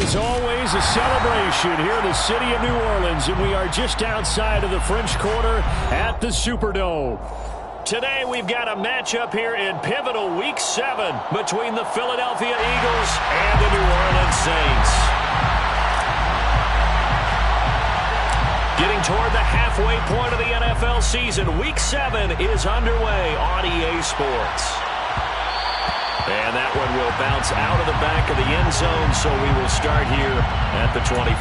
is always a celebration here in the city of New Orleans, and we are just outside of the French Quarter at the Superdome. Today we've got a matchup here in pivotal Week 7 between the Philadelphia Eagles and the New Orleans Saints. Getting toward the halfway point of the NFL season, Week 7 is underway on EA Sports. And that one will bounce out of the back of the end zone, so we will start here at the 25.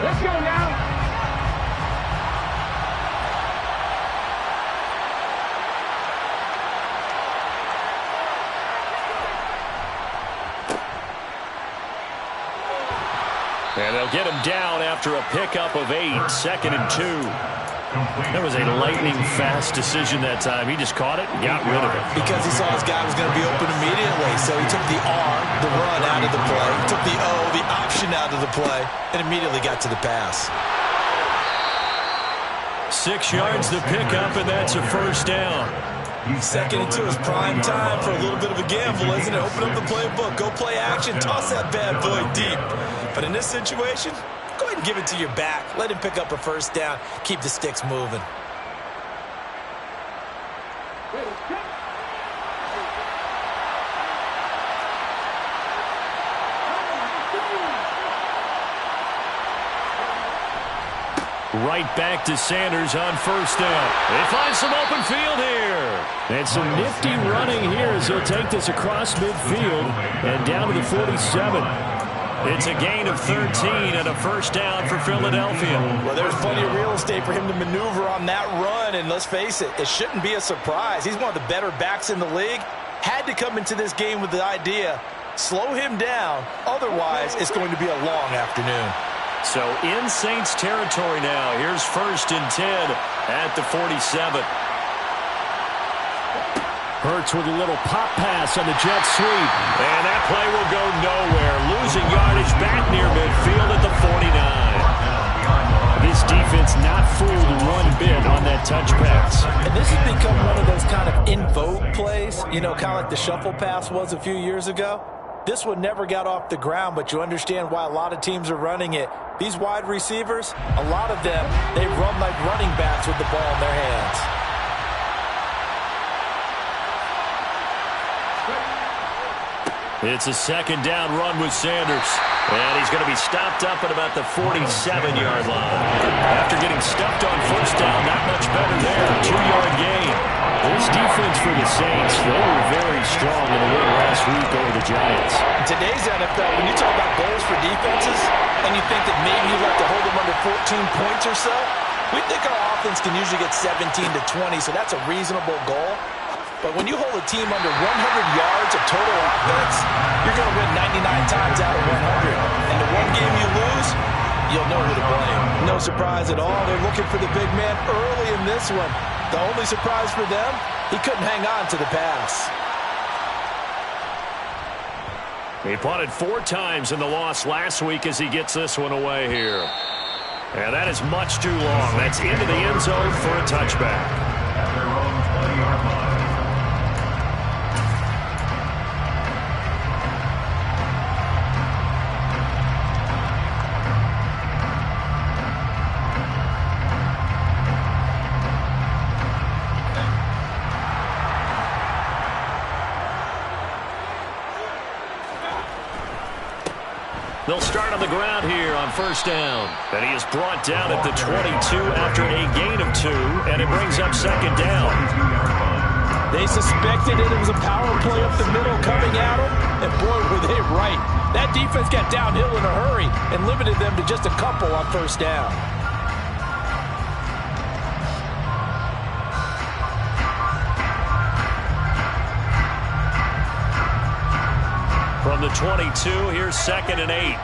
Let's go now. And they'll get him down after a pickup of 8, 2nd and 2. That was a lightning-fast decision that time. He just caught it and got rid of it. Because he saw his guy was going to be open immediately. So he took the R, the run, out of the play. He took the O, the option out of the play, and immediately got to the pass. 6 yards to pick up, and that's a first down. 2nd and 2 is prime time for a little bit of a gamble, isn't it? Open up the playbook, go play action, toss that bad boy deep. But in this situation, go ahead and give it to your back. Let him pick up a first down. Keep the sticks moving. Right back to Sanders on first down. They find some open field here. And some nifty running here as he'll take this across midfield and down to the 47. It's a gain of 13 and a first down for Philadelphia. Well, there's plenty of real estate for him to maneuver on that run, and let's face it, it shouldn't be a surprise. He's one of the better backs in the league. Had to come into this game with the idea, slow him down, otherwise it's going to be a long afternoon. So in Saints territory now. Here's 1st and 10 at the 47. Hurts with a little pop pass on the jet sweep. And that play will go nowhere. Losing yardage back near midfield at the 49. This defense not fooled one bit on that touch pass. And this has become one of those kind of in vogue plays, you know, kind of like the shuffle pass was a few years ago. This one never got off the ground, but you understand why a lot of teams are running it. These wide receivers, a lot of them, they run like running backs with the ball in their hands. It's a 2nd down run with Sanders. And he's going to be stopped up at about the 47-yard line. After getting stuffed on first down, not much better there. 2-yard gain. This defense for the Saints, they were very strong in the win last week over the Giants. In today's NFL, when you talk about goals for defenses, and you think that maybe you'd like to hold them under 14 points or so, we think our offense can usually get 17 to 20, so that's a reasonable goal. But when you hold a team under 100 yards of total offense, you're going to win 99 times out of 100. And the one game you lose, you'll know who to blame. No surprise at all. They're looking for the big man early in this one. The only surprise for them, he couldn't hang on to the pass. He punted 4 times in the loss last week as he gets this one away here. And that is much too long. That's into the end zone for a touchback. At their own 20-yard line. They'll start on the ground here on first down. And he is brought down at the 22 after a gain of 2, and it brings up 2nd down. They suspected it was a power play up the middle coming at them, and boy, were they right. That defense got downhill in a hurry and limited them to just a couple on first down. From the 22, here's 2nd and 8.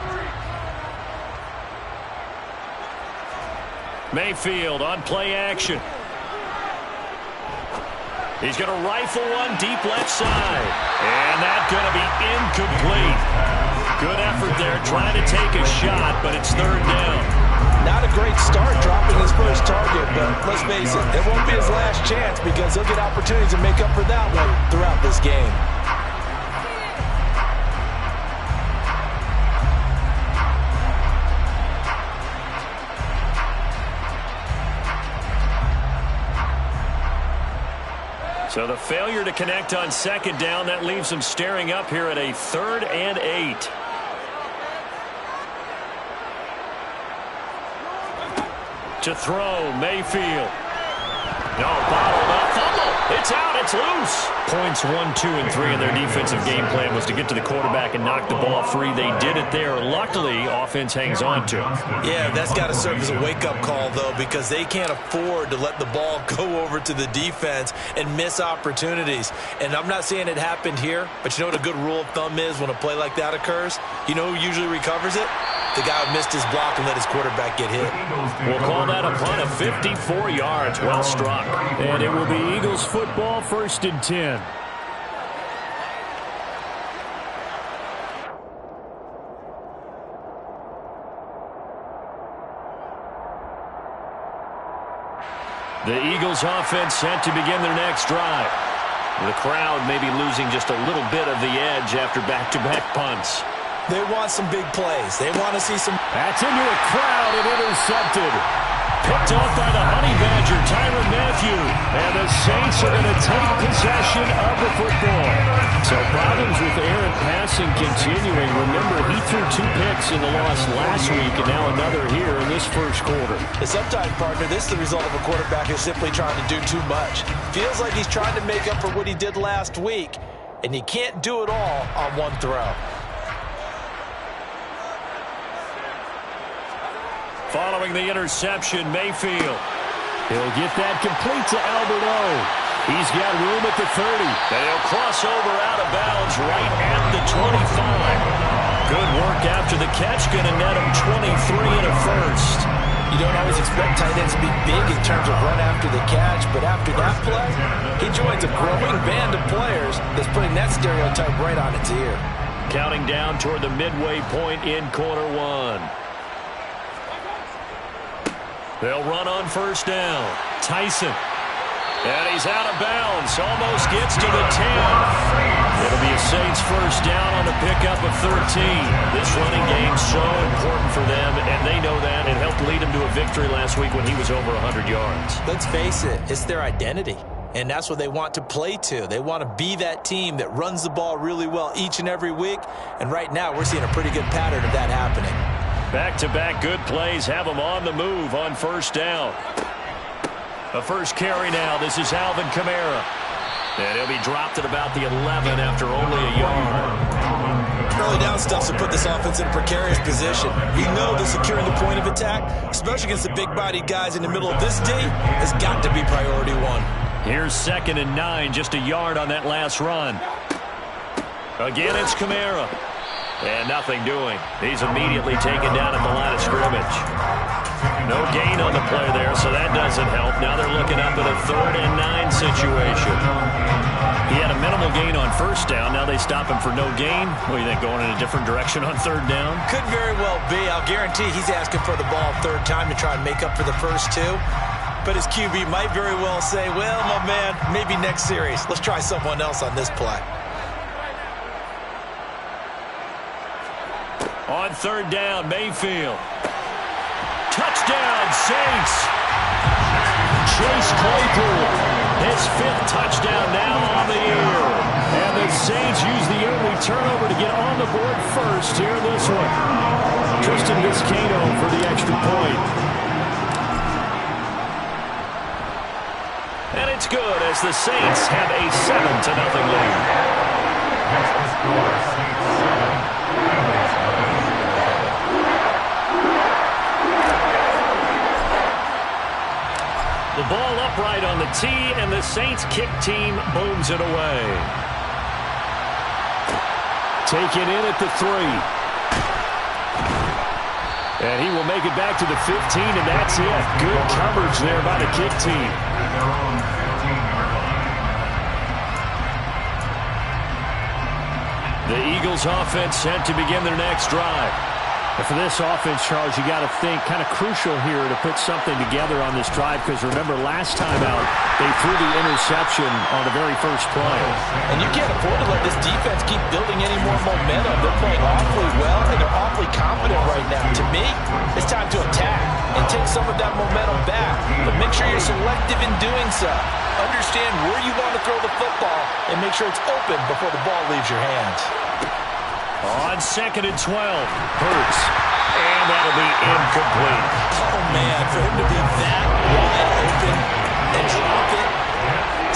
Mayfield on play action. He's going to rifle one deep left side. And that's going to be incomplete. Good effort there, trying to take a shot, but it's third down. Not a great start dropping his first target, but let's face it, it won't be his last chance because he'll get opportunities to make up for that one throughout this game. So the failure to connect on second down, that leaves them staring up here at a 3rd and 8. To throw, Mayfield. No, bottled up, fumble. It's out, it's loose. Points 1, 2, and 3 in their defensive game plan was to get to the quarterback and knock the ball free. They did it there. Luckily, offense hangs on to it. Yeah, that's got to serve as a wake-up call, though, because they can't afford to let the ball go over to the defense and miss opportunities. And I'm not saying it happened here, but you know what a good rule of thumb is when a play like that occurs? You know who usually recovers it? The guy who missed his block and let his quarterback get hit. We'll call that a punt of 54 yards. Well struck. And it will be Eagles football, 1st and 10. The Eagles offense set to begin their next drive. The crowd may be losing just a little bit of the edge after back-to-back punts. They want some big plays. They want to see some... That's into a crowd and intercepted. Picked off by the Honey Badger, Tyrann Mathieu. And the Saints are going to take possession of the football. So problems with errant passing continuing. Remember, he threw 2 picks in the loss last week and now another here in this first quarter. And sometimes, partner, this is the result of a quarterback who's simply trying to do too much. Feels like he's trying to make up for what he did last week, and he can't do it all on one throw. Following the interception, Mayfield. He'll get that complete to Albert O. He's got room at the 30. And he'll cross over out of bounds right at the 25. Good work after the catch. Going to net him 23 and a first. You don't always expect tight ends to be big in terms of run after the catch, but after that play, he joins a growing band of players that's putting that stereotype right on its ear. Counting down toward the midway point in quarter 1. They'll run on first down. Tyson. And he's out of bounds. Almost gets to the 10. It'll be a Saints first down on the pickup of 13. This running game's so important for them, and they know that. It helped lead him to a victory last week when he was over 100 yards. Let's face it, it's their identity. And that's what they want to play to. They want to be that team that runs the ball really well each and every week. And right now, we're seeing a pretty good pattern of that happening. Back-to-back good plays have them on the move on first down. The first carry now. This is Alvin Kamara. And he'll be dropped at about the 11 after only a yard. Early down stuff to put this offense in a precarious position. We know that securing the point of attack, especially against the big-bodied guys in the middle of this D, has got to be priority 1. Here's 2nd and 9, just a yard on that last run. Again, it's Kamara. And nothing doing. He's immediately taken down at the line of scrimmage. No gain on the play there, so that doesn't help. Now they're looking up at a 3rd and 9 situation. He had a minimal gain on first down. Now they stop him for no gain. What do you think, going in a different direction on 3rd down? Could very well be. I'll guarantee he's asking for the ball 3rd time to try and make up for the first 2. But his QB might very well say, well, my man, maybe next series. Let's try someone else on this play. On 3rd down, Mayfield. Touchdown, Saints. Chase Claypool. His 5th touchdown now on the year. And the Saints use the early turnover to get on the board first here in this one. Tristan Vizcaino for the extra point. And it's good as the Saints have a 7-0 lead. The ball upright on the tee, and the Saints kick team booms it away. Taken in at the 3. And he will make it back to the 15, and that's it. Good coverage there by the kick team. The Eagles offense set to begin their next drive. And for this offense, Charles, you got to think kind of crucial here to put something together on this drive, because remember last time out they threw the interception on the very first play. And you can't afford to let this defense keep building any more momentum. They're playing awfully well, and they're awfully confident right now. To me, it's time to attack and take some of that momentum back. But make sure you're selective in doing so. Understand where you want to throw the football and make sure it's open before the ball leaves your hands. On 2nd and 12, Hurts. And that'll be incomplete. Oh, man, for him to be that wide open and drop it.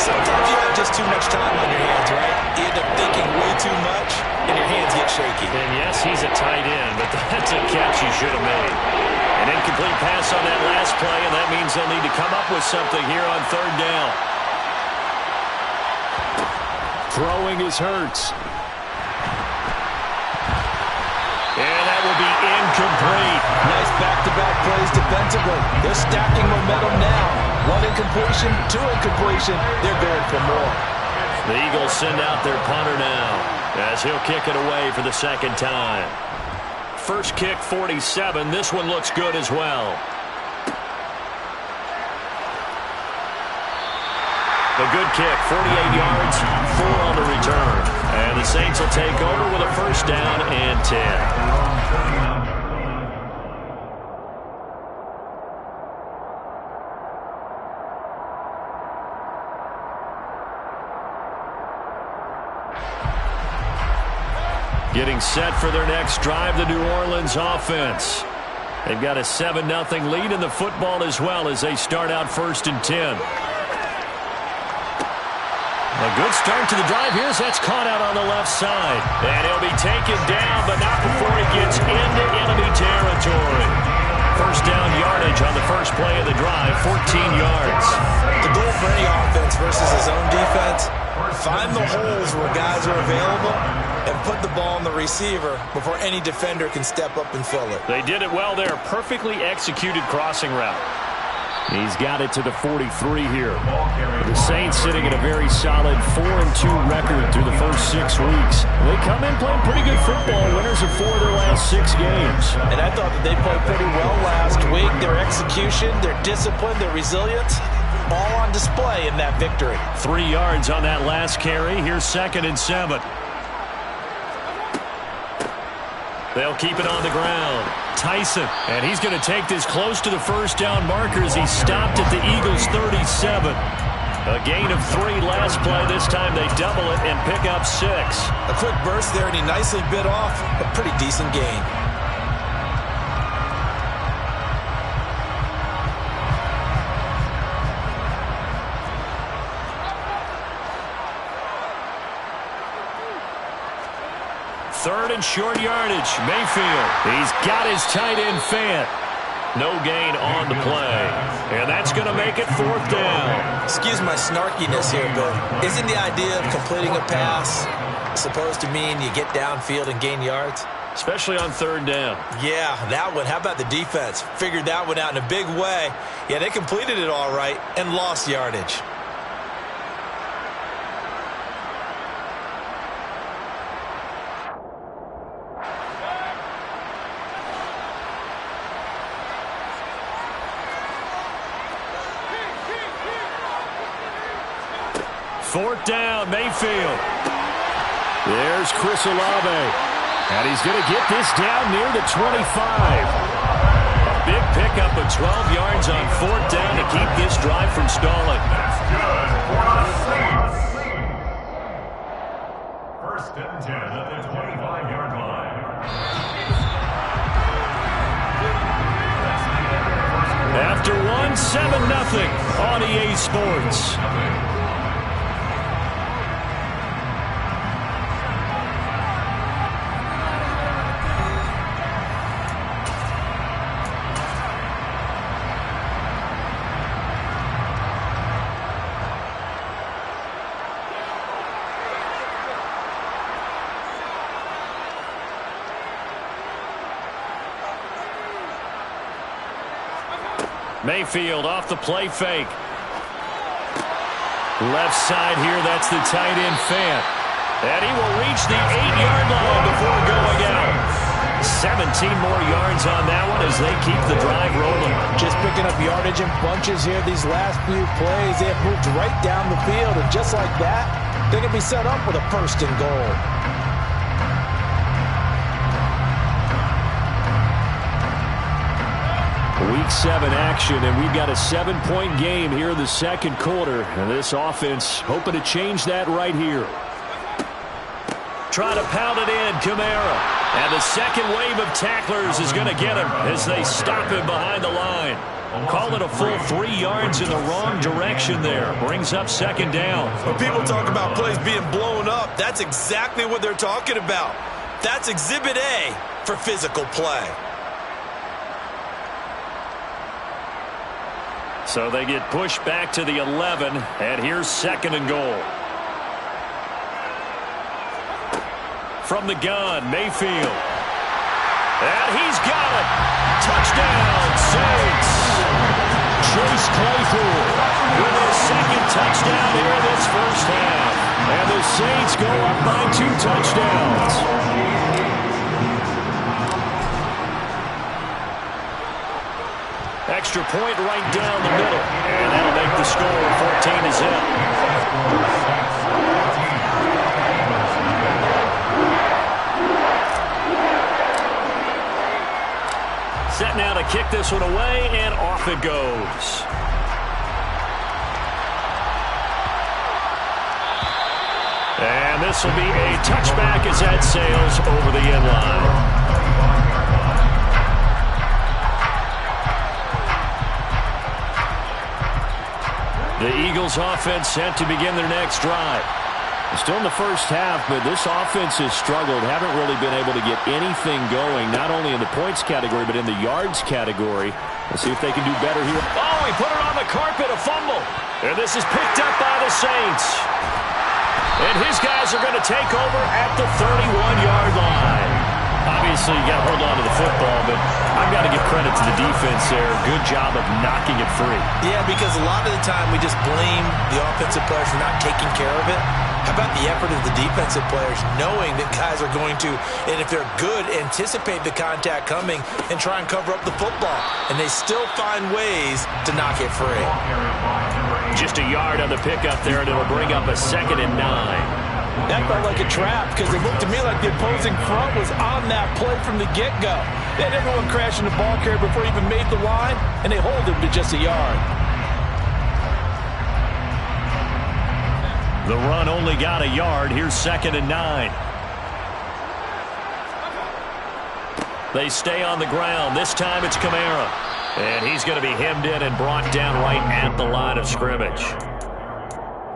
Sometimes you have just too much time on your hands, right? You end up thinking way too much, and your hands get shaky. And yes, he's a tight end, but that's a catch he should have made. An incomplete pass on that last play, and that means they'll need to come up with something here on 3rd down. Throwing is Hurts. And that will be incomplete. Nice back-to-back plays defensively. They're stacking momentum now. 1 incompletion, 2 incompletion. They're going for more. The Eagles send out their punter now as he'll kick it away for the 2nd time. First kick, 47. This one looks good as well. A good kick, 48 yards, 4 on the return. And the Saints will take over with a 1st down and 10. Getting set for their next drive, the New Orleans offense. They've got a 7-0 lead in the football as well as they start out 1st and 10. A good start to the drive here as that's caught out on the left side. And he'll be taken down, but not before he gets into enemy territory. 1st down yardage on the first play of the drive, 14 yards. The goal for any offense versus his own defense, find the holes where guys are available and put the ball on the receiver before any defender can step up and fill it. They did it well there. Perfectly executed crossing route. He's got it to the 43 here. The Saints sitting at a very solid 4-2 record through the first 6 weeks. They come in playing pretty good football, winners of 4 of their last 6 games. And I thought that they played pretty well last week. Their execution, their discipline, their resilience, all on display in that victory. 3 yards on that last carry. Here's 2nd and 7. They'll keep it on the ground. Tyson, and he's going to take this close to the 1st down marker as he stopped at the Eagles' 37. A gain of 3 last play. This time they double it and pick up 6. A quick burst there, and he nicely bit off a pretty decent gain. Third and short yardage. Mayfield. He's got his tight end Fant. No gain on the play. And that's going to make it 4th down. Excuse my snarkiness here, but isn't the idea of completing a pass supposed to mean you get downfield and gain yards? Especially on 3rd down. Yeah, that one. How about the defense? Figured that one out in a big way. Yeah, they completed it all right and lost yardage. Fourth down, Mayfield. There's Chris Olave. And he's going to get this down near the 25. A big pickup of 12 yards on 4th down to keep this drive from stalling. That's good for the Saints. 1st and 10 at the 25-yard line. After one, 7-0 on EA Sports. Mayfield off the play fake. Left side here, that's the tight end Fant. And he will reach the 8-yard 17 more yards on that one as they keep the drive rolling. Just picking up yardage in bunches here these last few plays. They have moved right down the field, and just like that, they're going to be set up with a first and goal. Week 7 action, and we've got a 7-point game here in the second quarter. And this offense hoping to change that right here. Try to pound it in, Kamara. And the second wave of tacklers is going to get him as they stop him behind the line. Call it a full 3 yards in the wrong direction there. Brings up second down. When people talk about plays being blown up, that's exactly what they're talking about. That's Exhibit A for physical play. So they get pushed back to the 11, and here's second and goal. From the gun, Mayfield. And he's got it. Touchdown, Saints. Chase Claypool with his second touchdown here in this first half. And the Saints go up by 2 touchdowns. Extra point right down the middle. And that'll make the score 14-0. Set now to kick this one away, and off it goes. And this will be a touchback as that sails over the end line. The Eagles offense set to begin their next drive. Still in the first half, but this offense has struggled. Haven't really been able to get anything going, not only in the points category, but in the yards category. Let's see if they can do better here. Oh, he put it on the carpet, a fumble. And this is picked up by the Saints. And his guys are going to take over at the 31-yard line. Obviously, you got to hold on to the football, but I've got to give credit to the defense there. Good job of knocking it free. Yeah, because a lot of the time we just blame the offensive players for not taking care of it. How about the effort of the defensive players knowing that guys are going to, and if they're good, anticipate the contact coming and try and cover up the football. And they still find ways to knock it free. Just a yard on the pickup there, and it'll bring up a 2nd and 9. That felt like a trap because it looked to me like the opposing front was on that play from the get-go. They had everyone crashing the ball carrier before he even made the line, and they hold him to just a yard. The run only got a yard. Here's 2nd and 9. They stay on the ground. This time it's Kamara. And he's going to be hemmed in and brought down right at the line of scrimmage.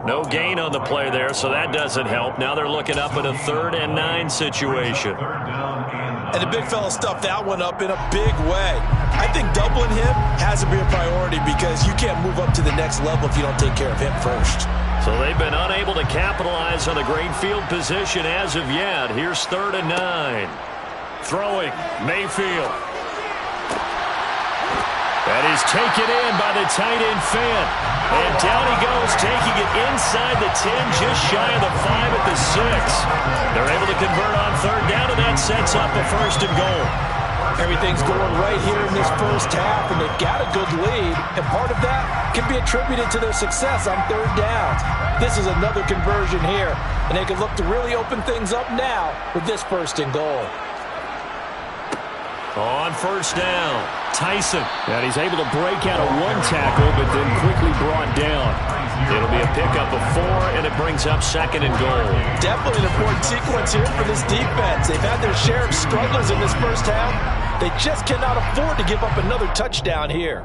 No gain on the play there, so that doesn't help. Now they're looking up at a 3rd and 9 situation. And the big fella stuffed that one up in a big way. I think doubling him has to be a priority because you can't move up to the next level if you don't take care of him first. So they've been unable to capitalize on the great field position as of yet. Here's 3rd and 9. Throwing, Mayfield. That is taken in by the tight end, Fant. And down he goes, taking it inside the 10, just shy of the 5 at the 6. They're able to convert on 3rd down, and that sets up a 1st and goal. Everything's going right here in this first half, and they've got a good lead. And part of that can be attributed to their success on 3rd downs. This is another conversion here, and they can look to really open things up now with this 1st and goal. On 1st down, Tyson. And he's able to break out of 1 tackle, but then quickly brought down. It'll be a pickup of 4, and it brings up 2nd and goal. Definitely an important sequence here for this defense. They've had their share of struggles in this first half. They just cannot afford to give up another touchdown here.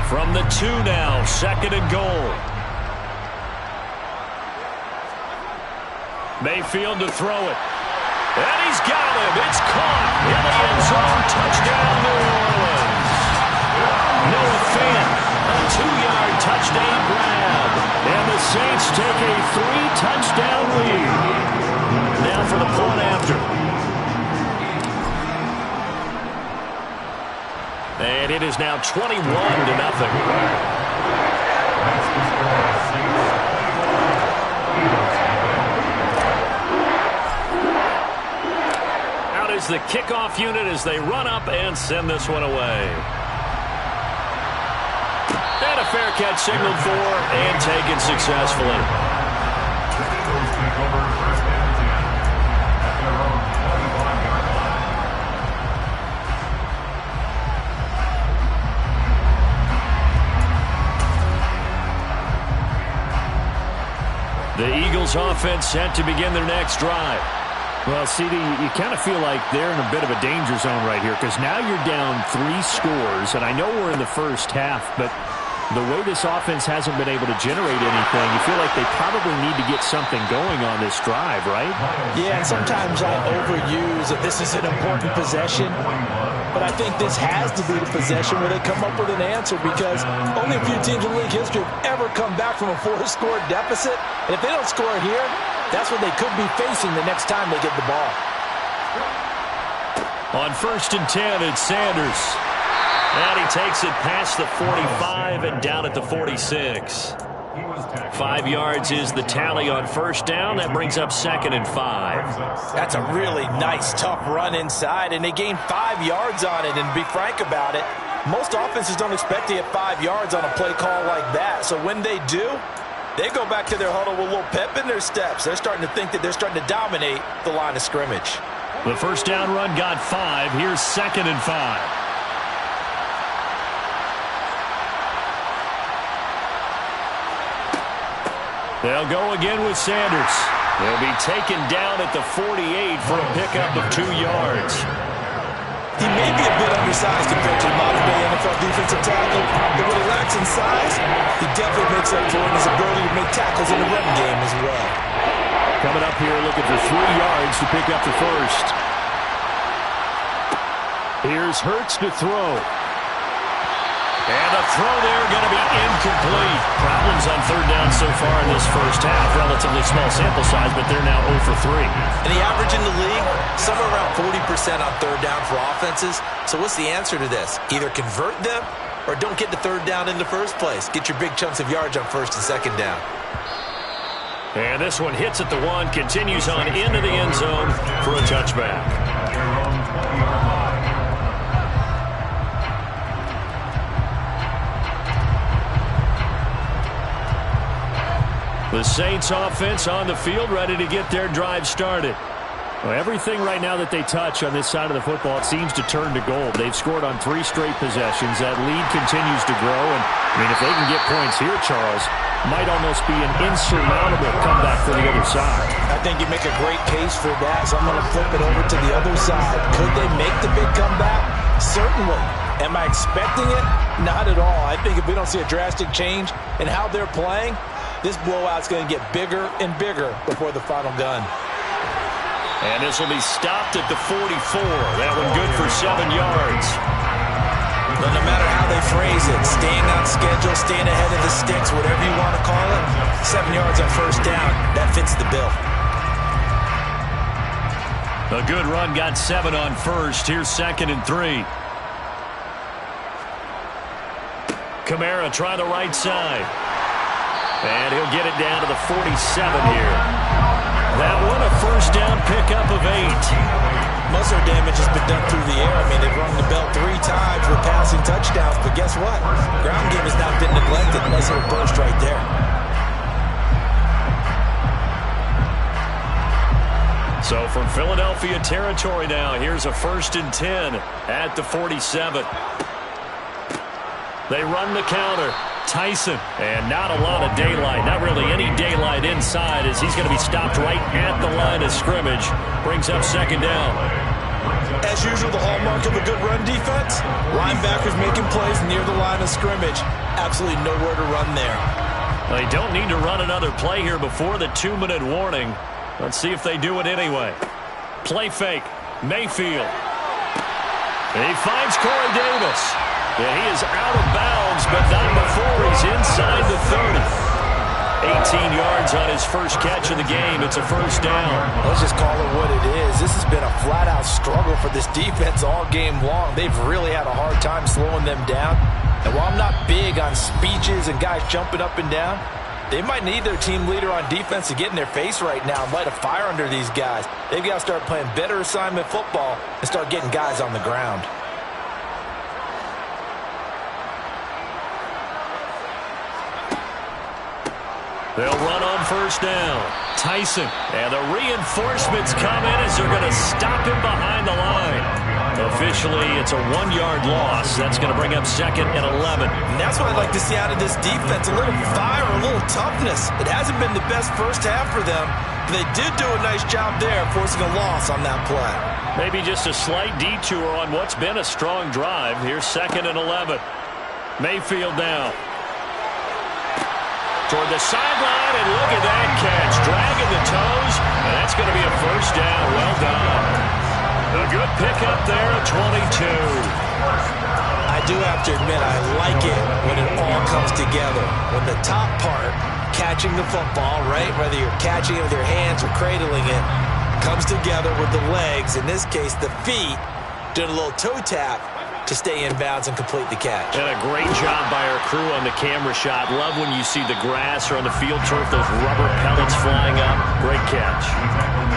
From the 2 now, 2nd and goal. Mayfield to throw it. And he's got him. It's caught in the end zone. Touchdown, New Orleans. Noah Fant, a 2-yard touchdown grab. And the Saints take a 3-touchdown lead. Now for the point after. And it is now 21-0. is the kickoff unit as they run up and send this one away. And a fair catch signaled for and taken successfully. Eagles take over first and 10 at their own 25-yard line. The Eagles offense set to begin their next drive. Well, CD, you kind of feel like they're in a bit of a danger zone right here because now you're down 3 scores, and I know we're in the first half, but the way this offense hasn't been able to generate anything, you feel like they probably need to get something going on this drive, right? Yeah, and sometimes I overuse that this is an important possession, but I think this has to be the possession where they come up with an answer because only a few teams in league history have ever come back from a 4-score deficit, and if they don't score here, that's what they could be facing the next time they get the ball. On 1st and 10, it's Sanders. And he takes it past the 45 and down at the 46. 5 yards is the tally on 1st down. That brings up 2nd and 5. That's a really nice, tough run inside, and they gained 5 yards on it. And to be frank about it, most offenses don't expect to get 5 yards on a play call like that. So when they do, they go back to their huddle with a little pep in their steps. They're starting to think that they're starting to dominate the line of scrimmage. The 1st down run got 5. Here's 2nd and 5. They'll go again with Sanders. He'll be taken down at the 48 for a pickup of 2 yards. He may be a bit undersized compared to the modern-day NFL defensive tackle, but what he lacks in size, he definitely makes up for in his ability to make tackles in the run game as well. Coming up here looking for 3 yards to pick up the 1st. Here's Hurts to throw. And a throw there going to be incomplete. Problems on 3rd down so far in this first half. Relatively small sample size, but they're now 0 for 3. And the average in the league, somewhere around 40% on 3rd down for offenses. So what's the answer to this? Either convert them or don't get to 3rd down in the first place. Get your big chunks of yards on 1st and 2nd down. And this one hits at the 1, continues on into the end zone for a touchback. The Saints offense on the field ready to get their drive started. Well, everything right now that they touch on this side of the football, it seems to turn to gold. They've scored on 3 straight possessions. That lead continues to grow. And, I mean, if they can get points here, Charles, might almost be an insurmountable comeback for the other side. I think you make a great case for that, so I'm going to flip it over to the other side. Could they make the big comeback? Certainly. Am I expecting it? Not at all. I think if we don't see a drastic change in how they're playing, this blowout's going to get bigger and bigger before the final gun. And this will be stopped at the 44. That one good for 7 yards. But no matter how they phrase it, staying on schedule, staying ahead of the sticks, whatever you want to call it, 7 yards on 1st down, that fits the bill. A good run got 7 on 1st. Here's 2nd and 3. Kamara try the right side. And he'll get it down to the 47 here. That one a 1st down pickup of 8. Muscle damage has been done through the air. I mean, they've rung the bell 3 times with passing touchdowns, but guess what? Ground game has not been neglected. Nice little burst right there. So from Philadelphia territory now, here's a 1st and 10 at the 47. They run the counter. Tyson, and not a lot of daylight, not really any daylight inside as he's going to be stopped right at the line of scrimmage. Brings up 2nd down. As usual, the hallmark of a good run defense, linebackers making plays near the line of scrimmage. Absolutely nowhere to run there. They don't need to run another play here before the 2-minute warning. Let's see if they do it anyway. Play fake. Mayfield. He finds Corey Davis. And he is out of bounds, but not before he's inside the 30. 18 yards on his first catch of the game. It's a 1st down. Let's just call it what it is. This has been a flat-out struggle for this defense all game long. They've really had a hard time slowing them down. And while I'm not big on speeches and guys jumping up and down, They might need their team leader on defense to get in their face right now and light a fire under these guys. They've got to start playing better assignment football and start getting guys on the ground. They'll run on first down. Tyson. And the reinforcements come in as they're going to stop him behind the line. Officially, it's a 1-yard loss. That's going to bring up 2nd and 11. And that's what I'd like to see out of this defense. A little fire, a little toughness. It hasn't been the best first half for them, but they did do a nice job there, forcing a loss on that play. Maybe just a slight detour on what's been a strong drive. Here's 2nd and 11. Mayfield now. Toward the sideline, and look at that catch. Dragging the toes, and that's going to be a first down. Well done. A good pickup there at 22. I do have to admit, I like it when it all comes together. When the top part, catching the football, right, whether you're catching it with your hands or cradling it, comes together with the legs, in this case the feet, doing a little toe tap to stay in bounds and complete the catch. And a great job by our crew on the camera shot. Love when you see the grass or on the field turf, those rubber pellets flying up. Great catch.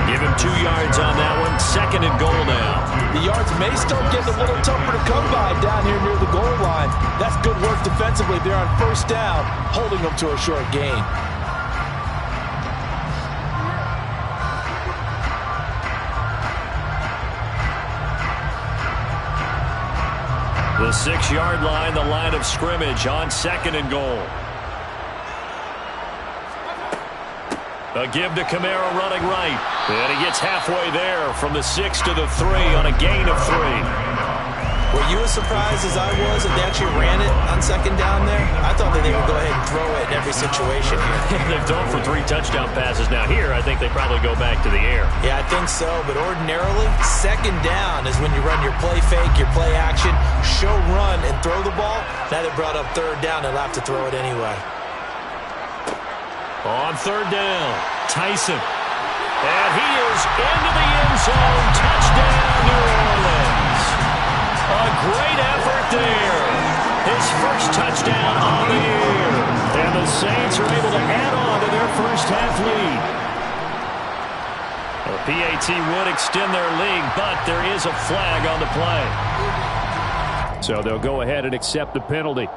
Give him 2 yards on that one. 2nd and goal now. The yards may start getting a little tougher to come by down here near the goal line. That's good work defensively there on first down, holding them to a short gain. The 6-yard line, the line of scrimmage on 2nd and goal. A give to Kamara running right. And he gets halfway there from the 6 to the 3 on a gain of 3. Were you as surprised as I was that they actually ran it on 2nd down there? I thought that they would go ahead and throw it in every situation here. They've thrown for 3 touchdown passes. Now here, I think they probably go back to the air. Yeah, I think so. But ordinarily, 2nd down is when you run your play fake, your play action, show run, and throw the ball. Now they brought up 3rd down. They'll have to throw it anyway. On 3rd down, Tyson. And he is into the end zone. Touchdown, New Orleans. A great effort there. His first touchdown on the year. And the Saints are able to add on to their first half lead. The PAT would extend their lead, but there is a flag on the play. So they'll go ahead and accept the penalty.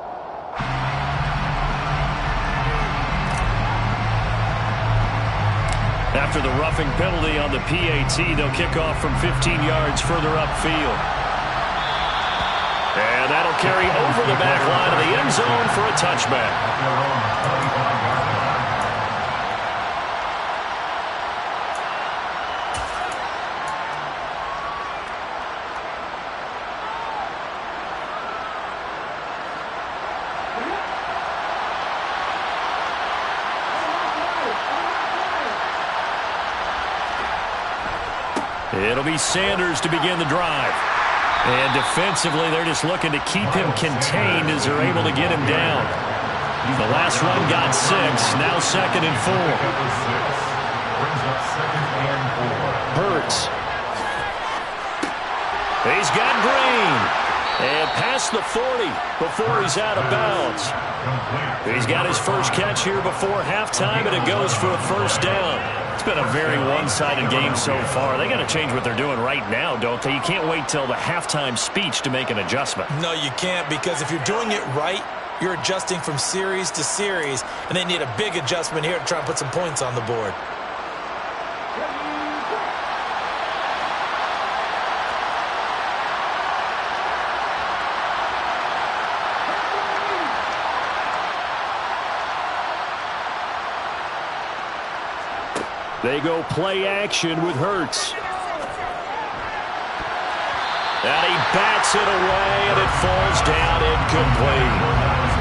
After the roughing penalty on the PAT, they'll kick off from 15 yards further upfield. And that'll carry over the back line of the end zone for a touchback. It'll be Sanders to begin the drive. And defensively, they're just looking to keep him contained as they're able to get him down. The last run got 6, now 2nd and 4. Hurts. He's got Green. And past the 40 before he's out of bounds. He's got his first catch here before halftime, and it goes for a first down. It's been a very one-sided game so far. They got to change what they're doing right now, don't they? You can't wait till the halftime speech to make an adjustment. No, you can't, because if you're doing it right, you're adjusting from series to series, and they need a big adjustment here to try and put some points on the board. They go play action with Hurts. And he bats it away, and it falls down incomplete.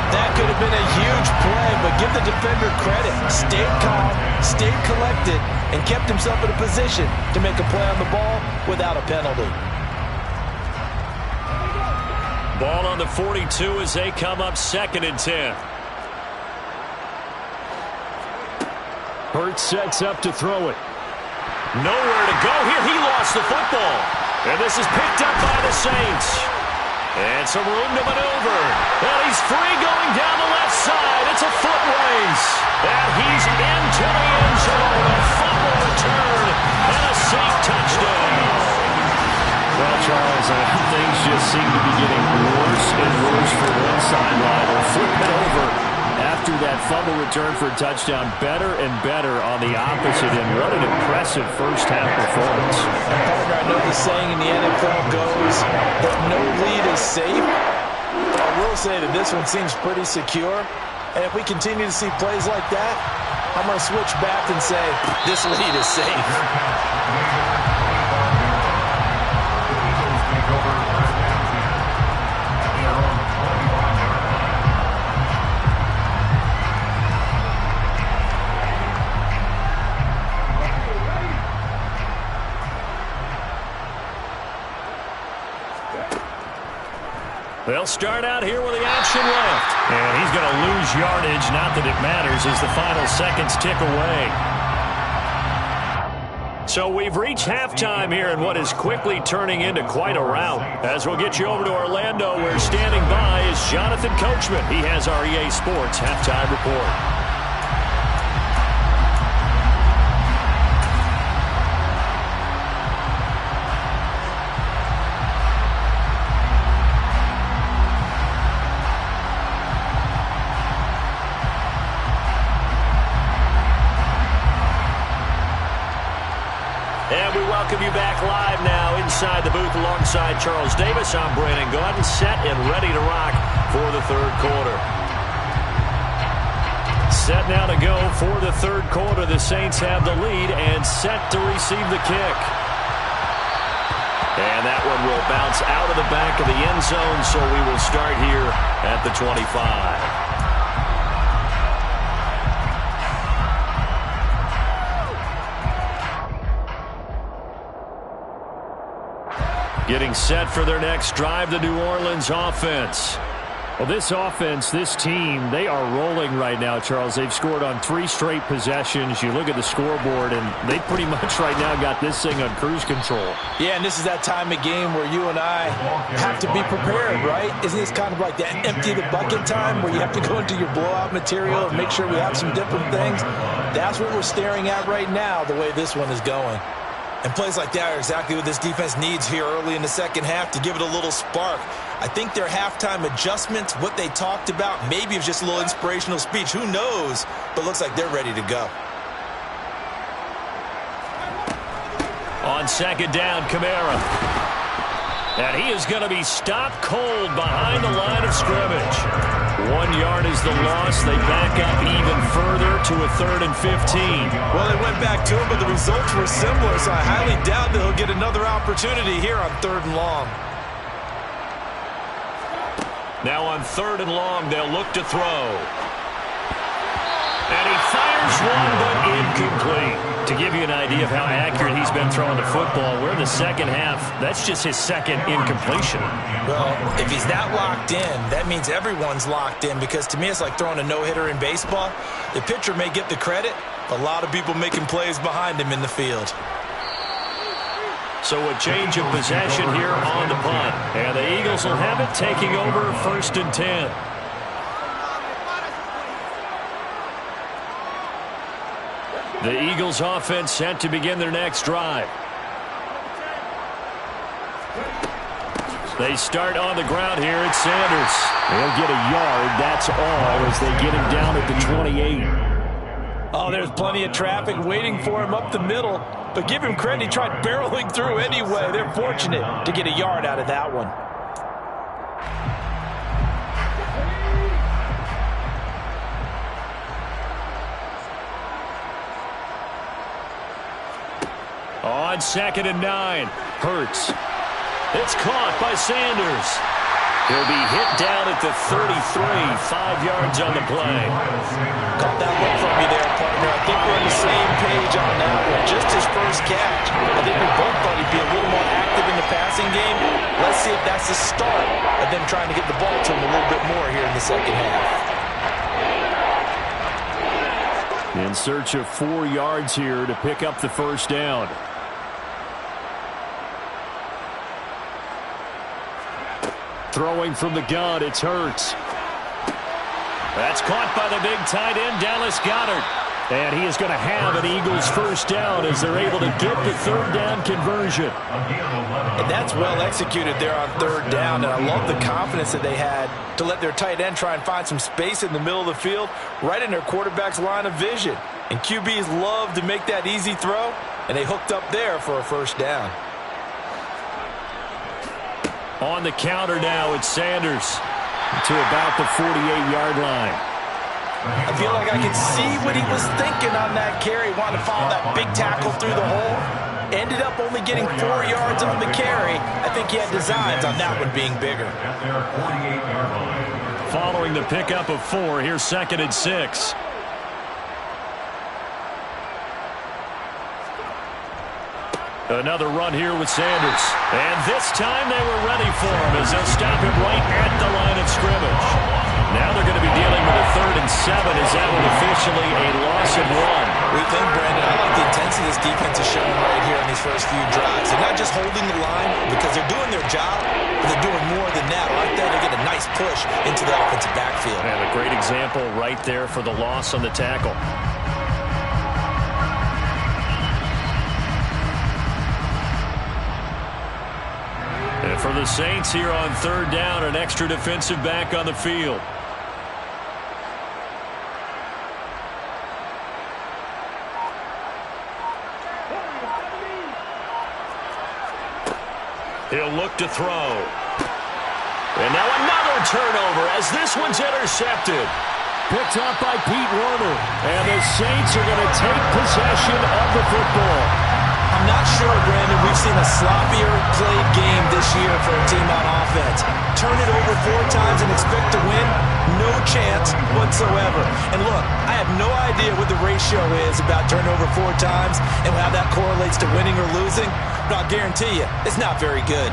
That could have been a huge play, but give the defender credit. Stayed calm, stayed collected, and kept himself in a position to make a play on the ball without a penalty. Ball on the 42 as they come up 2nd and 10. Hurts sets up to throw it. Nowhere to go here. He lost the football. And this is picked up by the Saints. And some room to maneuver. And he's free going down the left side. It's a foot race. And he's into the end zone. A fumble return and a safe touchdown. Well, Charles, things just seem to be getting worse and worse for one sideline. We're flipping over after that fumble return for a touchdown. Better and better on the opposite end. What an impressive first-half performance. Partner, I know the saying in the NFL goes that no lead is safe. But I will say that this one seems pretty secure. And if we continue to see plays like that, I'm going to switch back and say this lead is safe. They'll start out here with the action left. And he's going to lose yardage. Not that it matters as the final seconds tick away. So we've reached halftime here in what is quickly turning into quite a rout. As we'll get you over to Orlando, where standing by is Jonathan Coachman. He has our EA Sports halftime report. And we welcome you back live now inside the booth alongside Charles Davis. I'm Brandon Gaudin, set and ready to rock for the third quarter. Set now to go for the third quarter. The Saints have the lead and set to receive the kick. And that one will bounce out of the back of the end zone, so we will start here at the 25. Getting set for their next drive, the New Orleans offense. Well, this offense, this team, they are rolling right now, Charles. They've scored on 3 straight possessions. You look at the scoreboard, and they pretty much right now got this thing on cruise control. Yeah, and this is that time of game where you and I have to be prepared, right? Isn't this kind of like that empty the bucket time where you have to go into your blowout material and make sure we have some different things? That's what we're staring at right now, the way this one is going. And plays like that are exactly what this defense needs here early in the second half to give it a little spark. I think their halftime adjustments, what they talked about, maybe it was just a little inspirational speech. Who knows? But looks like they're ready to go. On second down, Kamara. And he is going to be stopped cold behind the line of scrimmage. 1 yard is the loss. They back up even further to a 3rd and 15. Well, they went back to him, but the results were similar, so I highly doubt that he'll get another opportunity here on 3rd and long. Now on 3rd and long, they'll look to throw. And he fires one, but incomplete. To give you an idea of how accurate he's been throwing the football, we're in the second half. That's just his second incompletion. Well, if he's that locked in, that means everyone's locked in, because to me it's like throwing a no-hitter in baseball. The pitcher may get the credit, a lot of people making plays behind him in the field. So a change of possession here on the punt. And the Eagles will have it, taking over 1st and 10. The Eagles offense set to begin their next drive. They start on the ground here. It's Sanders. They'll get a yard. That's all as they get him down at the 28. Oh, there's plenty of traffic waiting for him up the middle. But give him credit, he tried barreling through anyway. They're fortunate to get a yard out of that one. On 2nd and 9, Hurts. It's caught by Sanders. He'll be hit down at the 33, 5 yards on the play. Caught that one from me there, partner. I think we're on the same page on that one. Just his first catch. I think we both thought he'd be a little more active in the passing game. Let's see if that's the start of them trying to get the ball to him a little bit more here in the second half. In search of 4 yards here to pick up the first down. Throwing from the gun, it's Hurts. That's caught by the big tight end, Dallas Goedert. And he is going to have an Eagles first down as they're able to get the third down conversion. And that's well executed there on third down. And I love the confidence that they had to let their tight end try and find some space in the middle of the field, right in their quarterback's line of vision. And QBs love to make that easy throw, and they hooked up there for a first down. On the counter now, it's Sanders to about the 48-yard line. I feel like I can see what he was thinking on that carry, wanting to follow that big tackle through the hole. Ended up only getting 4 yards on the carry. I think he had designs on that one being bigger. Following the pickup of 4, here's 2nd and 6. Another run here with Sanders. And this time they were ready for him as they'll stop him right at the line of scrimmage. Now they're going to be dealing with a 3rd and 7 as that one officially a loss of 1. We think, Brandon, I like the intensity this defense is showing right here in these first few drives. They're not just holding the line because they're doing their job, but they're doing more than that. Right there, they get a nice push into the offensive backfield. And a great example right there for the loss on the tackle. And for the Saints here on 3rd down, an extra defensive back on the field. He'll look to throw. And now another turnover as this one's intercepted. Picked up by Pete Werner. And the Saints are going to take possession of the football. I'm not sure, Brandon, we've seen a sloppier played game this year for a team on offense. Turn it over 4 times and expect to win? No chance whatsoever. And look, I have no idea what the ratio is about turnover 4 times and how that correlates to winning or losing, but I'll guarantee you, it's not very good.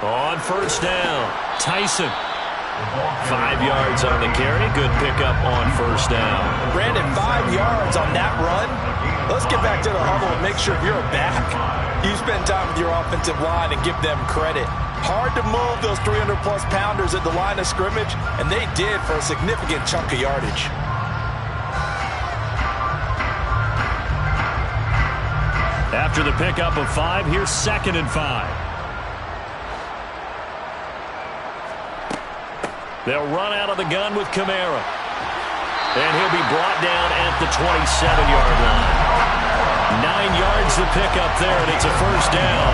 On first down, Tyson. 5 yards on the carry. Good pickup on first down. Brandon, 5 yards on that run. Let's get back to the huddle and make sure if you're a back, you spend time with your offensive line and give them credit. Hard to move those 300-plus pounders at the line of scrimmage, and they did for a significant chunk of yardage. After the pickup of 5, here's 2nd and 5. They'll run out of the gun with Kamara. And he'll be brought down at the 27-yard line. 9 yards the pickup there, and it's a first down.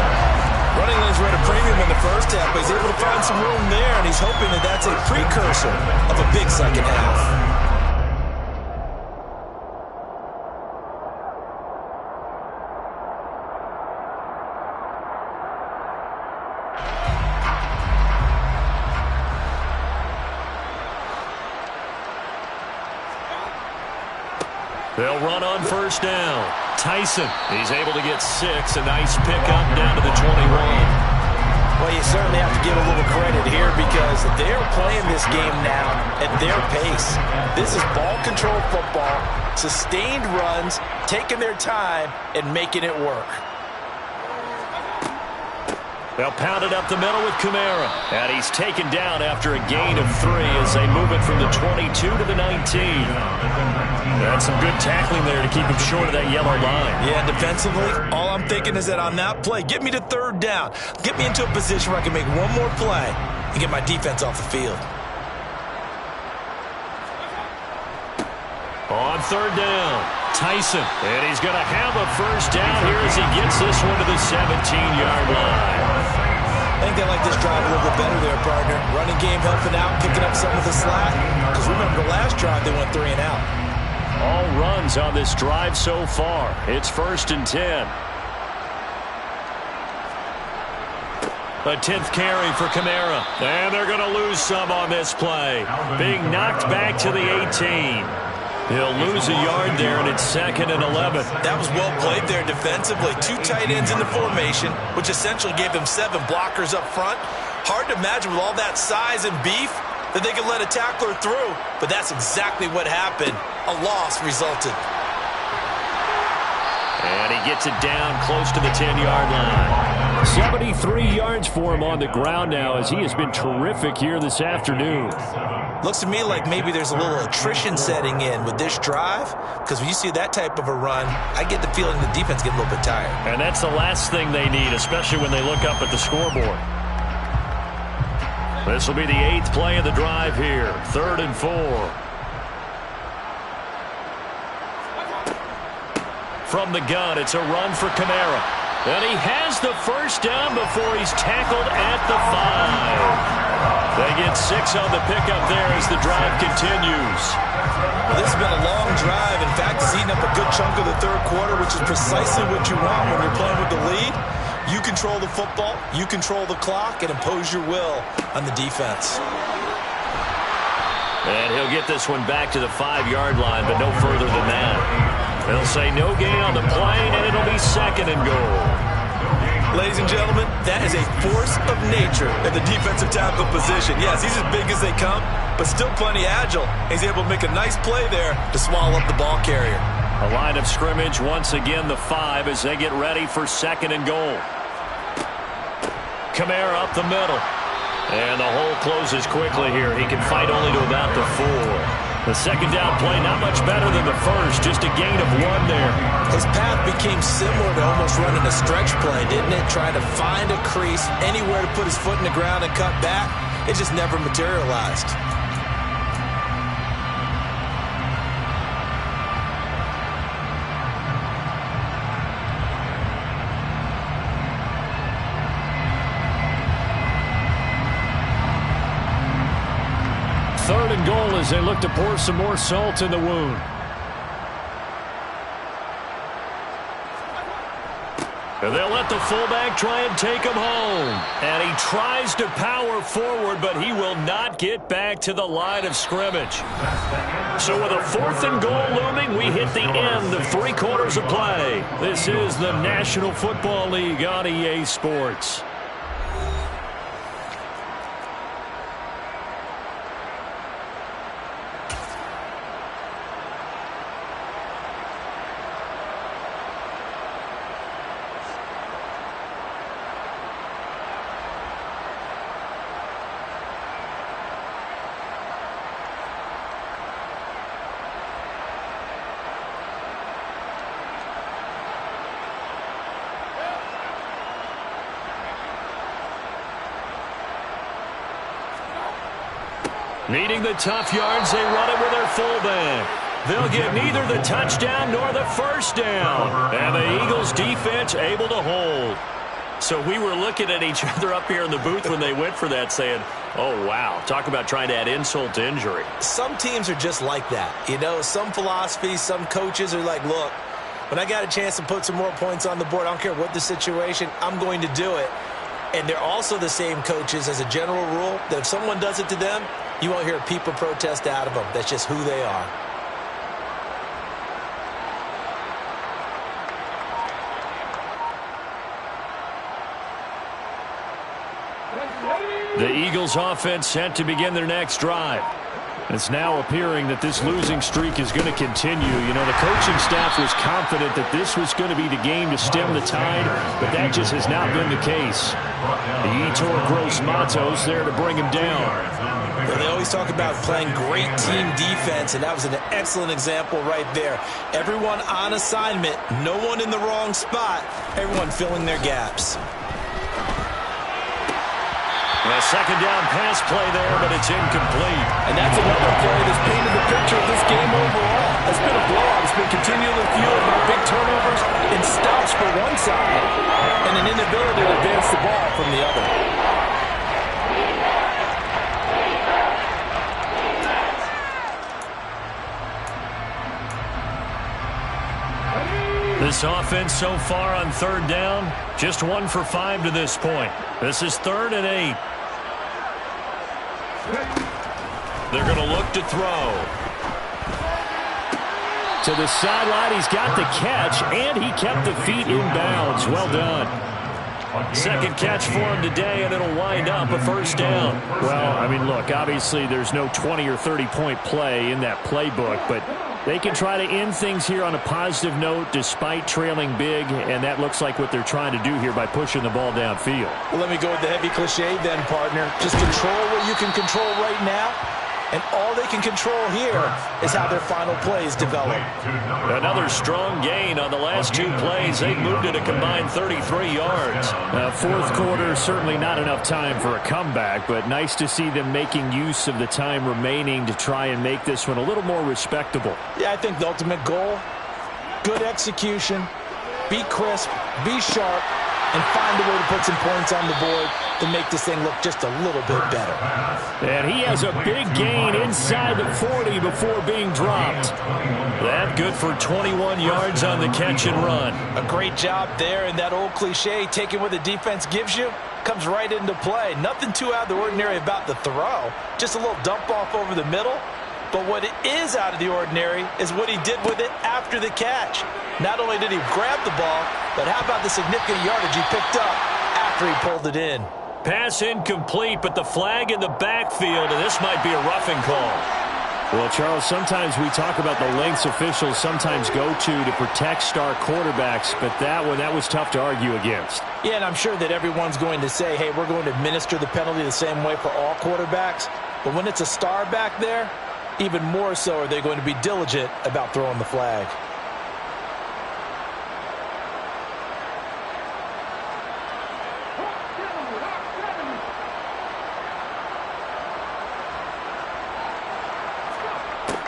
Running lanes were at a premium in the first half, but he's able to find some room there, and he's hoping that that's a precursor of a big second half. They'll run on first down. Tyson, he's able to get 6. A nice pickup down to the 21. Well, you certainly have to give a little credit here because they're playing this game now at their pace. This is ball control football, sustained runs, taking their time and making it work. They'll pound it up the middle with Kamara. And he's taken down after a gain of 3 as they move it from the 22 to the 19. That's some good tackling there to keep him short of that yellow line. Yeah, defensively, all I'm thinking is that on that play, get me to 3rd down. Get me into a position where I can make one more play and get my defense off the field. On 3rd down, Tyson. And he's going to have a first down here as he gets this one to the 17-yard line. I think they like this drive a little bit better there, partner. Running game helping out, picking up some of the slack. Because remember, the last drive, they went 3 and out. All runs on this drive so far. It's 1st and 10. A 10th carry for Kamara. And they're going to lose some on this play. Being knocked back to the 18. He'll lose a yard there, and it's 2nd and 11. That was well played there defensively. 2 tight ends in the formation, which essentially gave them 7 blockers up front. Hard to imagine with all that size and beef that they could let a tackler through, but that's exactly what happened. A loss resulted. And he gets it down close to the 10-yard line. 73 yards for him on the ground now as he has been terrific here this afternoon. Looks to me like maybe there's a little attrition setting in with this drive, because when you see that type of a run, I get the feeling the defense get a little bit tired. And that's the last thing they need, especially when they look up at the scoreboard. This will be the 8th play of the drive here. 3rd and 4. From the gun, it's a run for Kamara. And he has the first down before he's tackled at the 5. They get 6 on the pickup there as the drive continues. Well, this has been a long drive. In fact, it's eaten up a good chunk of the 3rd quarter, which is precisely what you want when you're playing with the lead. You control the football, you control the clock, and impose your will on the defense. And he'll get this one back to the 5-yard line, but no further than that. They'll say no gain on the play, and it'll be 2nd and goal. Ladies and gentlemen, that is a force of nature at the defensive tackle position. Yes, he's as big as they come, but still plenty agile. He's able to make a nice play there to swallow up the ball carrier. A line of scrimmage, once again the 5 as they get ready for 2nd and goal. Kamara up the middle. And the hole closes quickly here. He can fight only to about the 4. The 2nd down play, not much better than the first, just a gain of 1 there. His path became similar to almost running a stretch play, didn't it? Trying to find a crease, anywhere to put his foot in the ground and cut back. It just never materialized. Third and goal as they look to pour some more salt in the wound. And they'll let the fullback try and take him home. And he tries to power forward, but he will not get back to the line of scrimmage. So with a 4th and goal looming, we hit the end of 3 quarters of play. This is the National Football League on EA Sports. Needing the tough yards, they run it with their fullback. They'll get neither the touchdown nor the first down. And the Eagles defense able to hold. So we were looking at each other up here in the booth when they went for that saying, oh, wow, talk about trying to add insult to injury. Some teams are just like that. You know, some philosophies, some coaches are like, look, when I got a chance to put some more points on the board, I don't care what the situation, I'm going to do it. And they're also the same coaches as a general rule that if someone does it to them, you won't hear a peep of protest out of them. That's just who they are. The Eagles offense set to begin their next drive. It's now appearing that this losing streak is going to continue. You know, the coaching staff was confident that this was going to be the game to stem the tide, but that just has not been the case. The Etor Gross Matos there to bring him down. Well, they always talk about playing great team defense, and that was an excellent example right there. Everyone on assignment, no one in the wrong spot, everyone filling their gaps. A 2nd down pass play there, but it's incomplete. And that's another play that's painted the picture of this game overall. It's been a blowout. It's been continually fueled by big turnovers and stops for one side and an inability to advance the ball from the other. This offense so far on 3rd down, just 1 for 5 to this point. This is 3rd and 8. They're going to look to throw. To the sideline, he's got the catch, and he kept the feet in bounds. Well done. 2nd catch for him today, and it'll wind up a 1st down. Well, I mean, look, obviously there's no 20 or 30-point play in that playbook, but They can try to end things here on a positive note despite trailing big, and that looks like what they're trying to do here by pushing the ball downfield. Well, let me go with the heavy cliche then, partner. Just control what you can control right now, and all they can control here is how their final plays develop. Another strong gain on the last 2 plays. They've moved it a combined 33 yards. Fourth quarter, certainly not enough time for a comeback, but nice to see them making use of the time remaining to try and make this one a little more respectable. Yeah, I think the ultimate goal, good execution, be crisp, be sharp, and find a way to put some points on the board to make this thing look just a little bit better. And he has a big gain inside the 40 before being dropped. That good for 21 yards on the catch and run. A great job there, and that old cliche, taking what the defense gives you, comes right into play. Nothing too out of the ordinary about the throw. Just a little dump off over the middle. But what is out of the ordinary is what he did with it after the catch. Not only did he grab the ball, but how about the significant yardage he picked up after he pulled it in? Pass incomplete, but the flag in the backfield, and this might be a roughing call. Well, Charles, sometimes we talk about the lengths officials sometimes go to protect star quarterbacks, but that was tough to argue against. Yeah, and I'm sure that everyone's going to say, hey, we're going to administer the penalty the same way for all quarterbacks. But when it's a star back there, even more so are they going to be diligent about throwing the flag.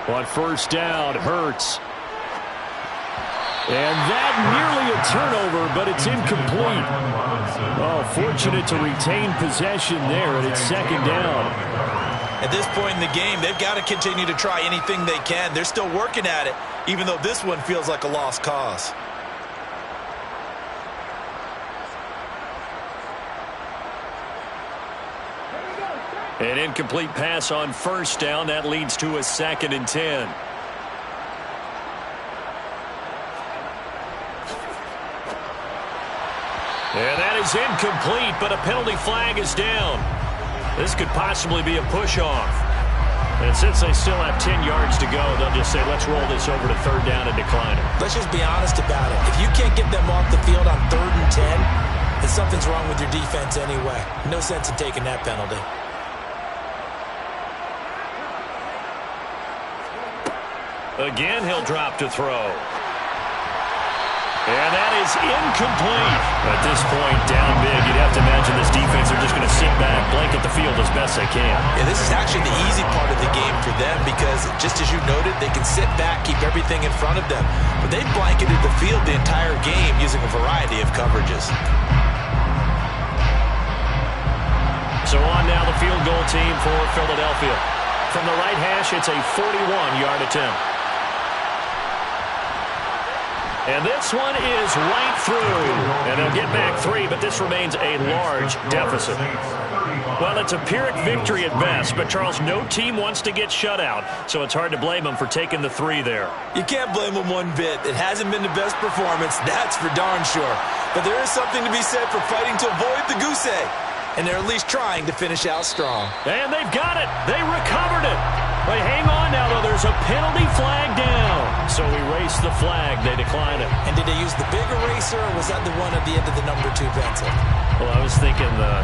On first down, Hurts. And that nearly a turnover, but it's incomplete. Oh, fortunate to retain possession there, and it's second down. At this point in the game, they've got to continue to try anything they can. They're still working at it, even though this one feels like a lost cause. An incomplete pass on first down. That leads to a 2nd and 10. And that is incomplete, but a penalty flag is down. This could possibly be a push-off. And since they still have 10 yards to go, they'll just say, let's roll this over to third down and decline it. Let's just be honest about it. If you can't get them off the field on 3rd and 10, then something's wrong with your defense anyway. No sense in taking that penalty. Again, he'll drop to throw. And that is incomplete. At this point, down big, you'd have to imagine this defense are just going to sit back, blanket the field as best they can. Yeah, this is actually the easy part of the game for them because, just as you noted, they can sit back, keep everything in front of them. But they've blanketed the field the entire game using a variety of coverages. So on now the field goal team for Philadelphia. From the right hash, it's a 41-yard attempt. And this one is right through. And they'll get back 3, but this remains a large deficit. Well, it's a Pyrrhic victory at best, but, Charles, no team wants to get shut out, so it's hard to blame them for taking the 3 there. You can't blame them one bit. It hasn't been the best performance, that's for darn sure. But there is something to be said for fighting to avoid the goose egg. And they're at least trying to finish out strong. And they've got it. They recovered it. But hang on now, though. There's a penalty flag down. So erase the flag. They decline it. And did they use the big eraser, or was that the one at the end of the number 2 pencil? Well, I was thinking the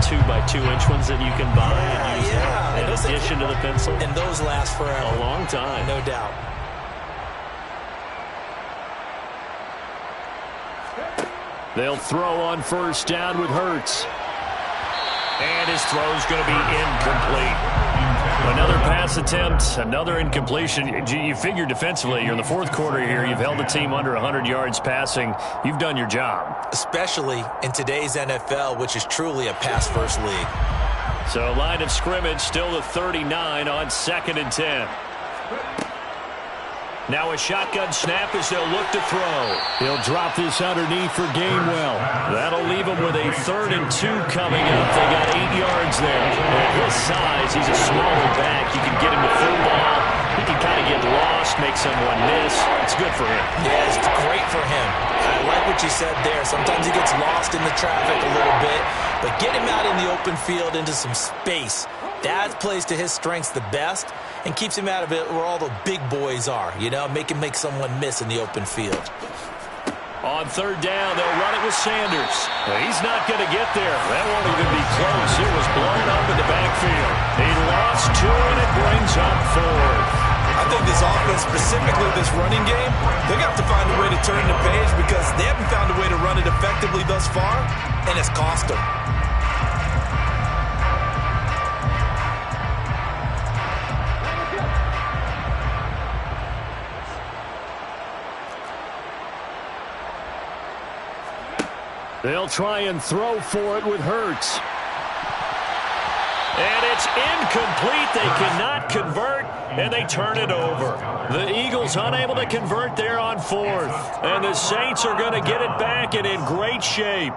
2x2-inch ones that you can buy and use in addition to the pencil. And those last forever. A long time. No doubt. They'll throw on first down with Hurts. And his throw's going to be incomplete. Another pass attempt, another incompletion. You figure defensively, you're in the fourth quarter here. You've held the team under 100 yards passing. You've done your job. Especially in today's NFL, which is truly a pass-first league. So line of scrimmage still the 39 on 2nd and 10. Now a shotgun snap as they'll look to throw. He'll drop this underneath for Gainwell. That'll leave him with a 3rd and 2 coming up. They got 8 yards there. At his size, he's a smaller back. You can get him to football. He can kind of get lost, make someone miss. It's good for him. Yeah, it's great for him. I like what you said there. Sometimes he gets lost in the traffic a little bit, but get him out in the open field into some space. That plays to his strengths the best and keeps him out of it where all the big boys are, you know, make someone miss in the open field. On third down, they'll run it with Sanders. He's not going to get there. That won't even be close. It was blown up in the backfield. He lost 2, and it brings up 4. I think this offense, specifically this running game, they're going to have to find a way to turn the page because they haven't found a way to run it effectively thus far, and it's cost them. They'll try and throw for it with Hurts. And it's incomplete. They cannot convert, and they turn it over. The Eagles unable to convert there on 4th. And the Saints are going to get it back and in great shape.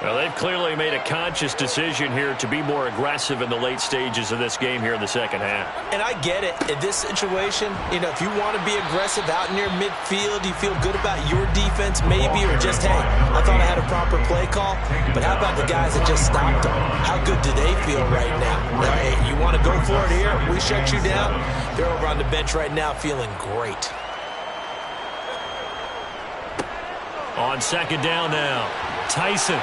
Well, they've clearly made a conscious decision here to be more aggressive in the late stages of this game here in the second half. And I get it. In this situation, you know, if you want to be aggressive out near midfield, you feel good about your defense maybe, or just, hey, I thought I had a proper play call. But how about the guys that just stopped them? How good do they feel right now? Hey, you want to go for it here? We shut you down. They're over on the bench right now feeling great. On second down now, Tyson.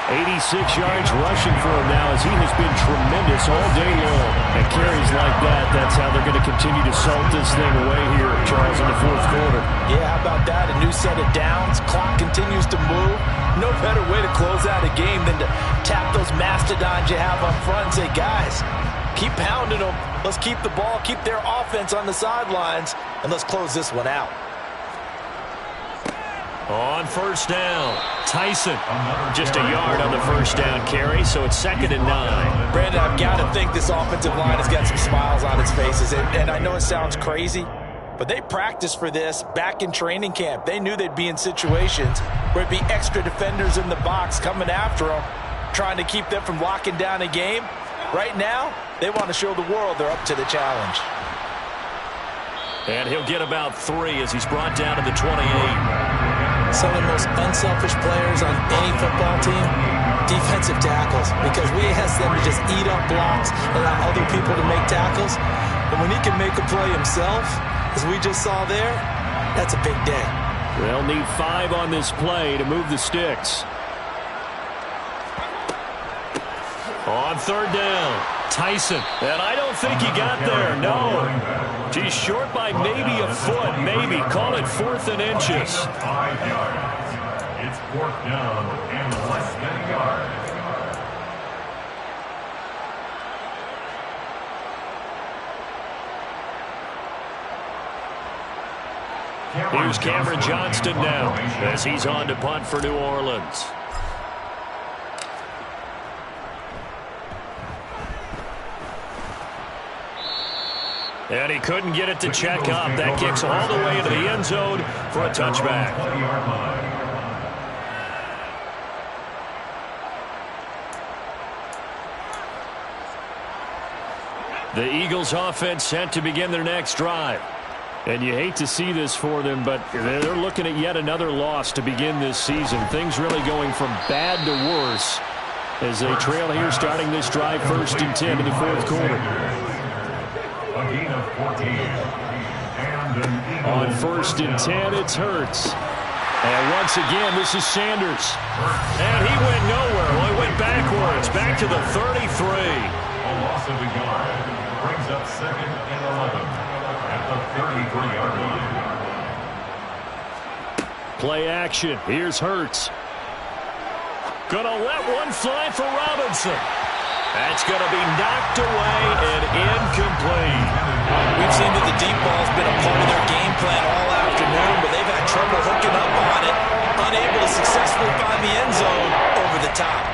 86 yards rushing for him now as he has been tremendous all day long. And carries like that, that's how they're going to continue to salt this thing away here, Charles, in the fourth quarter. Yeah, how about that? A new set of downs. Clock continues to move. No better way to close out a game than to tap those mastodons you have up front and say, guys, keep pounding them. Let's keep the ball, keep their offense on the sidelines, and let's close this one out. On first down, Tyson. Just a yard on the first down carry, so it's 2nd and 9. Brandon, I've got to think this offensive line has got some smiles on its faces. And I know it sounds crazy, but they practiced for this back in training camp. They knew they'd be in situations where it'd be extra defenders in the box coming after them, trying to keep them from locking down a game. Right now, they want to show the world they're up to the challenge. And he'll get about 3 as he's brought down to the 28. Some of the most unselfish players on any football team, defensive tackles, because we ask them to just eat up blocks and allow other people to make tackles. And when he can make a play himself, as we just saw there, that's a big day. They'll need 5 on this play to move the sticks. On third down, Tyson. And I don't think he got there, no. He's short by maybe a foot, maybe. Call it 4th and inches. 5 yards. It's 4th down and less than a yard. Here's Cameron Johnston now as he's on to punt for New Orleans. And he couldn't get it to check up. That kicks all the way into the end zone for a touchback. The Eagles offense set to begin their next drive. And you hate to see this for them, but they're looking at yet another loss to begin this season. Things really going from bad to worse as they trail here starting this drive 1st and 10 in the fourth quarter. On 1st and 10, it's Hurts. And once again, this is Sanders. And he went nowhere. Well, he went backwards, back to the 33. A loss of a yard brings up 2nd and 11 at the 33-yard line. Play action. Here's Hurts. Gonna let one fly for Robinson. That's going to be knocked away and incomplete. We've seen that the deep ball's been a part of their game plan all afternoon, but they've had trouble hooking up on it, unable to successfully find the end zone over the top.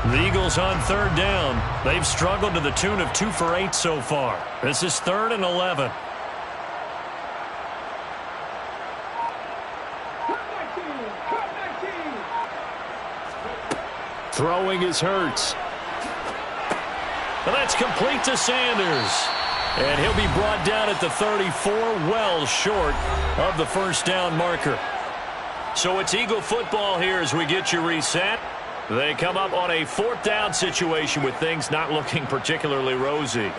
The Eagles on third down. They've struggled to the tune of 2 for 8 so far. This is 3rd and 11. Throwing is Hurts. And that's complete to Sanders. And he'll be brought down at the 34, well short of the first down marker. So it's Eagle football here as we get you reset. They come up on a 4th down situation with things not looking particularly rosy.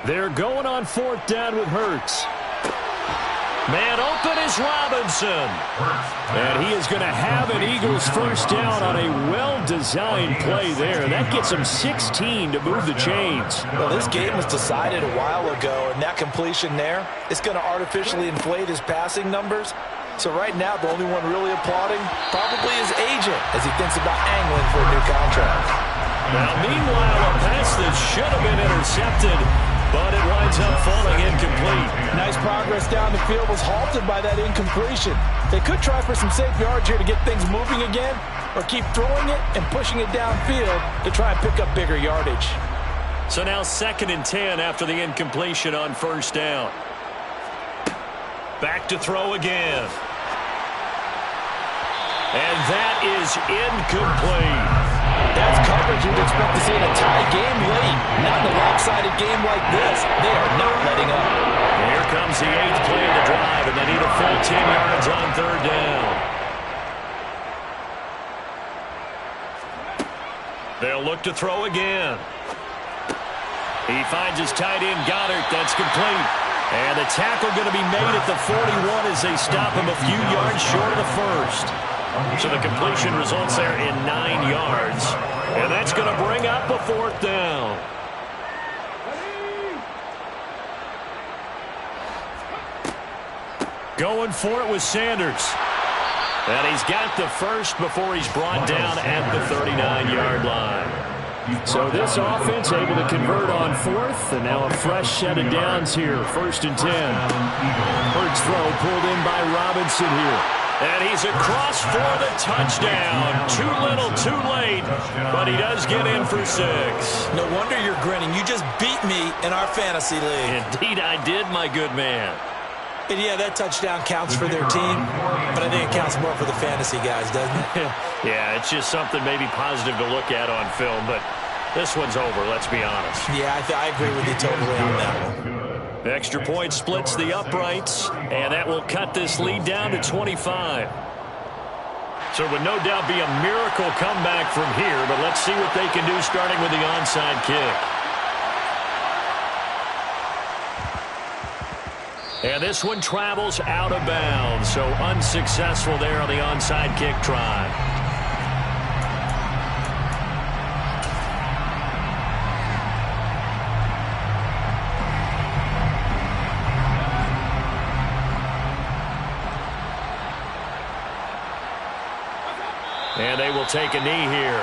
They're going on 4th down with Hurts. Man open is Robinson. And he is going to have an Eagles first down on a well-designed play there. That gets him 16 to move the chains. Well, this game was decided a while ago, and that completion there is going to artificially inflate his passing numbers. So right now, the only one really applauding probably his agent as he thinks about angling for a new contract. Now, meanwhile, a pass that should have been intercepted, but it winds up falling incomplete. Nice progress down the field was halted by that incompletion. They could try for some safe yards here to get things moving again, or keep throwing it and pushing it downfield to try and pick up bigger yardage. So now 2nd and 10 after the incompletion on first down. Back to throw again. And that is incomplete. That's coverage you'd expect to see in a tie game late. Not in a lopsided game like this. They are not letting up. Here comes the 8th play of the drive, and they need a full 10 yards on 3rd down. They'll look to throw again. He finds his tight end, Goddard. That's complete. And the tackle going to be made at the 41 as they stop him a few yards short of the first. So the completion results there in 9 yards. And that's going to bring up a 4th down. Going for it with Sanders. And he's got the first before he's brought down at the 39-yard line. So this offense able to convert on 4th, and now a fresh set of downs here, 1st and 10. Hurts throw pulled in by Robinson here. And he's across for the touchdown. Too little, too late, but he does get in for 6. No wonder you're grinning. You just beat me in our fantasy league. Indeed I did, my good man. And yeah, that touchdown counts for their team, but I think it counts more for the fantasy guys, doesn't it? Yeah, it's just something maybe positive to look at on film, but this one's over, let's be honest. Yeah, I agree with you totally on that one. Extra point splits the uprights, and that will cut this lead down to 25. So it would no doubt be a miracle comeback from here, but let's see what they can do starting with the onside kick. And this one travels out of bounds, so unsuccessful there on the onside kick try. And they will take a knee here.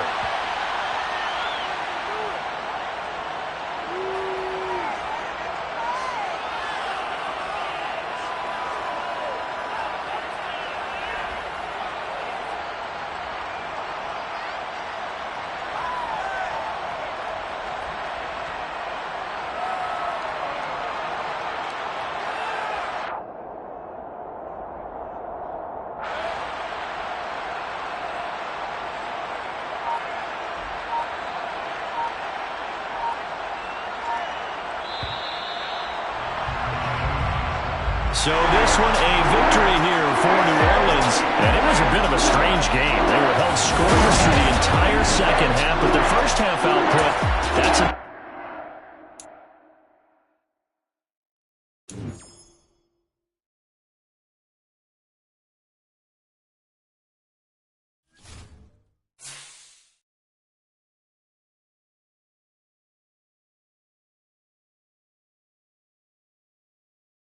So this one a victory here for New Orleans. And it was a bit of a strange game. They were held scoreless through the entire second half, but their first half output, that's a